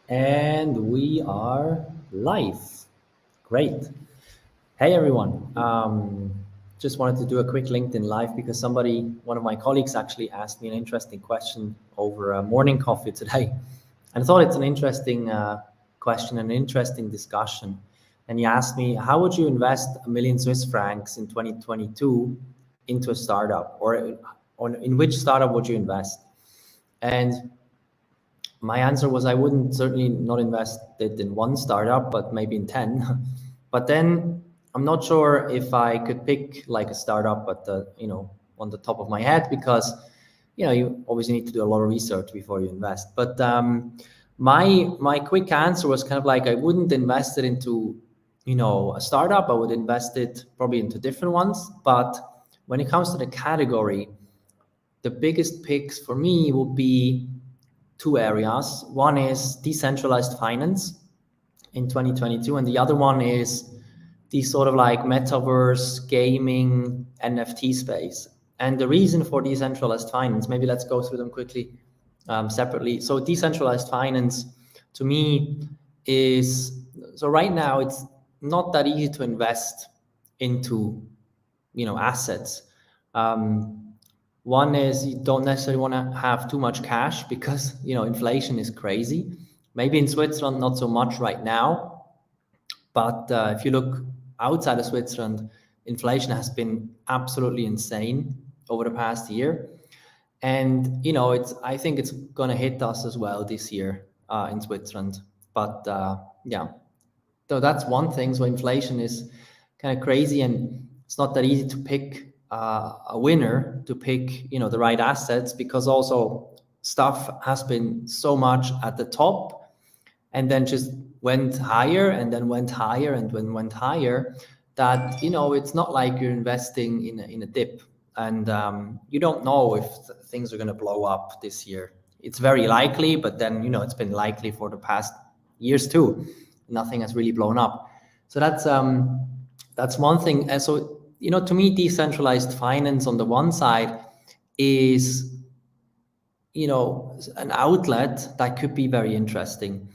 And we are live. Great. Hey everyone. Just wanted to do a quick LinkedIn live because one of my colleagues actually asked me an interesting question over a morning coffee today. And I thought it's an interesting question, an interesting discussion. And he asked me, how would you invest a million Swiss francs in 2022 into a startup? Or in which startup would you invest? And my answer was I wouldn't certainly not invest it in one startup, but maybe in 10. But then I'm not sure if I could pick like a startup at on the top of my head because, you obviously need to do a lot of research before you invest. But my quick answer was kind of like I wouldn't invest it into, a startup. I would invest it probably into different ones. But when it comes to the category, the biggest picks for me would be two areas. One is decentralized finance in 2022, and the other one is the sort of like metaverse gaming NFT space. And the reason for decentralized finance, maybe let's go through them quickly separately. So decentralized finance to me is, so right now it's not that easy to invest into, assets. One is you don't necessarily want to have too much cash because inflation is crazy. Maybe in Switzerland not so much right now, but if you look outside of Switzerland, inflation has been absolutely insane over the past year, and I think it's going to hit us as well this year in Switzerland. But yeah, so that's one thing. So inflation is kind of crazy, and it's not that easy to pick a winner, to pick the right assets, because also stuff has been so much at the top and then just went higher and then went higher and then went higher, that it's not like you're investing in a dip, and you don't know if things are going to blow up this year. It's very likely, but then it's been likely for the past years too. Nothing has really blown up. So that's one thing. And so to me, decentralized finance on the one side is an outlet that could be very interesting.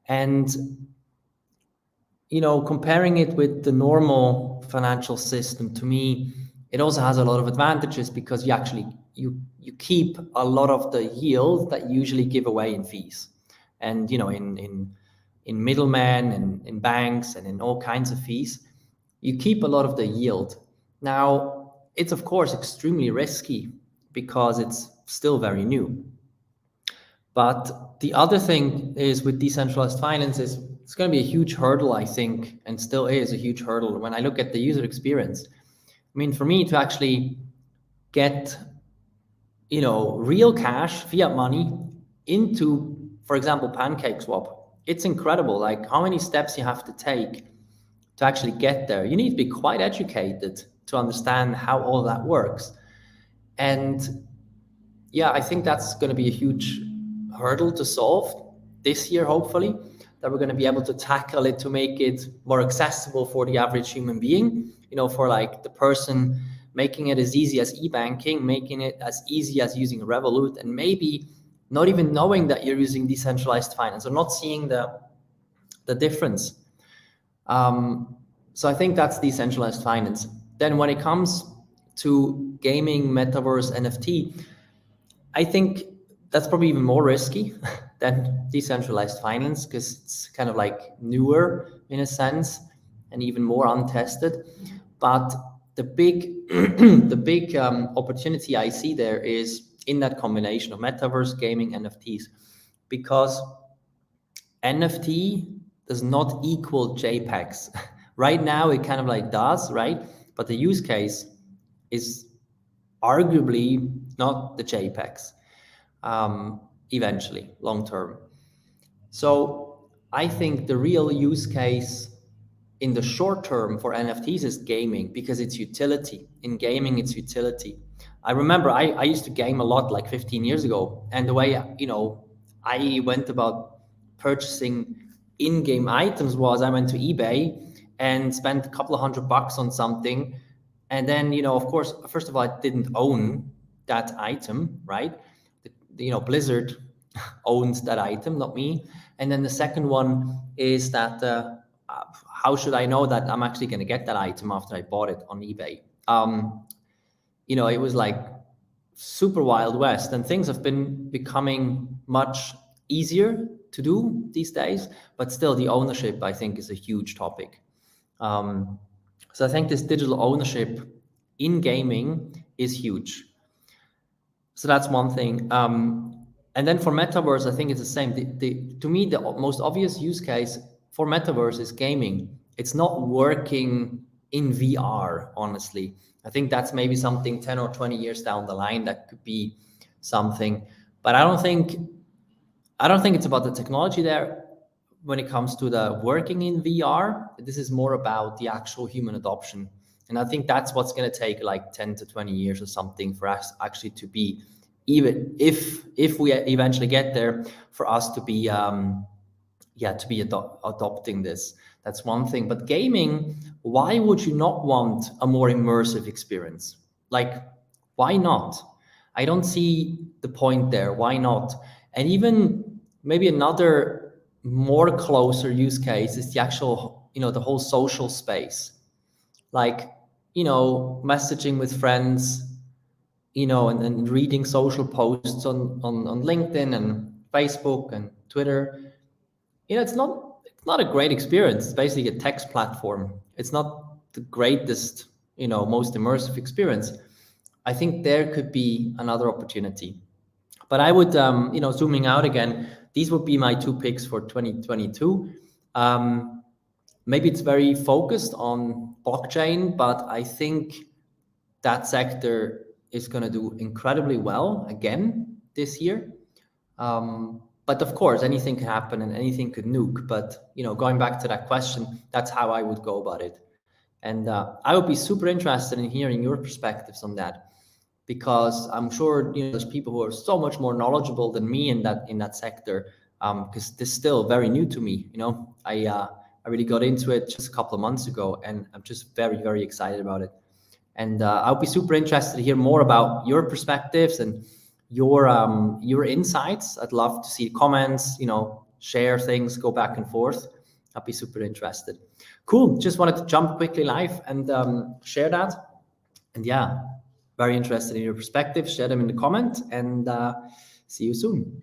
And comparing it with the normal financial system, to me, it also has a lot of advantages because you keep a lot of the yield that you usually give away in fees. And in middlemen and in banks and in all kinds of fees, you keep a lot of the yield. Now, it's of course extremely risky because it's still very new. But the other thing is with decentralized finance is it's going to be a huge hurdle, I think, and still is a huge hurdle when I look at the user experience. I mean, for me to actually get, real cash, fiat money into, for example, PancakeSwap, it's incredible. Like how many steps you have to take to actually get there. You need to be quite educated to understand how all that works. And yeah, I think that's going to be a huge hurdle to solve this year, hopefully, that we're going to be able to tackle it to make it more accessible for the average human being, for like the person, making it as easy as e-banking, making it as easy as using Revolut, and maybe not even knowing that you're using decentralized finance or not seeing the difference. So I think that's decentralized finance. Then when it comes to gaming, metaverse, NFT, I think that's probably even more risky than decentralized finance because it's kind of like newer in a sense and even more untested. But the big, the big opportunity I see there is in that combination of metaverse, gaming, NFTs, because NFT does not equal JPEGs. Right now, it kind of like does, right? But the use case is arguably not the JPEGs eventually, long term. So I think the real use case in the short term for NFTs is gaming because it's utility. In gaming, it's utility. I remember I used to game a lot like 15 years ago. And the way, I went about purchasing in-game items was I went to eBay and spent a couple of $100 on something. And then, of course, first of all, I didn't own that item, right? Blizzard owns that item, not me. And then the second one is that how should I know that I'm actually going to get that item after I bought it on eBay? It was like super Wild West, and things have been becoming much easier to do these days, but still the ownership, I think, is a huge topic. So I think this digital ownership in gaming is huge. So that's one thing. And then for Metaverse, I think it's the same. To me, the most obvious use case for Metaverse is gaming. It's not working in VR, honestly. I think that's maybe something 10 or 20 years down the line that could be something. But I don't think it's about the technology there when it comes to the working in VR. This is more about the actual human adoption. And I think that's what's going to take like 10 to 20 years or something for us actually to be, even if we eventually get there, for us to be adopting this. That's one thing. But gaming, why would you not want a more immersive experience? Like, why not? I don't see the point there. Why not? And even maybe another more closer use case is the actual, the whole social space. Like, messaging with friends, and reading social posts on LinkedIn and Facebook and Twitter. It's not a great experience. It's basically a text platform. It's not the greatest, most immersive experience. I think there could be another opportunity. But I would, zooming out again, these would be my two picks for 2022. Maybe it's very focused on blockchain, but I think that sector is going to do incredibly well again this year. But of course, anything can happen and anything could nuke. But, going back to that question, that's how I would go about it. And I would be super interested in hearing your perspectives on that, because I'm sure there's people who are so much more knowledgeable than me in that sector, because this is still very new to me. I really got into it just a couple of months ago, and I'm just very, very excited about it. And I'll be super interested to hear more about your perspectives and your insights. I'd love to see comments, share things, go back and forth. I'd be super interested. Cool. Just wanted to jump quickly live and share that. And yeah, very interested in your perspectives. Share them in the comment, and see you soon.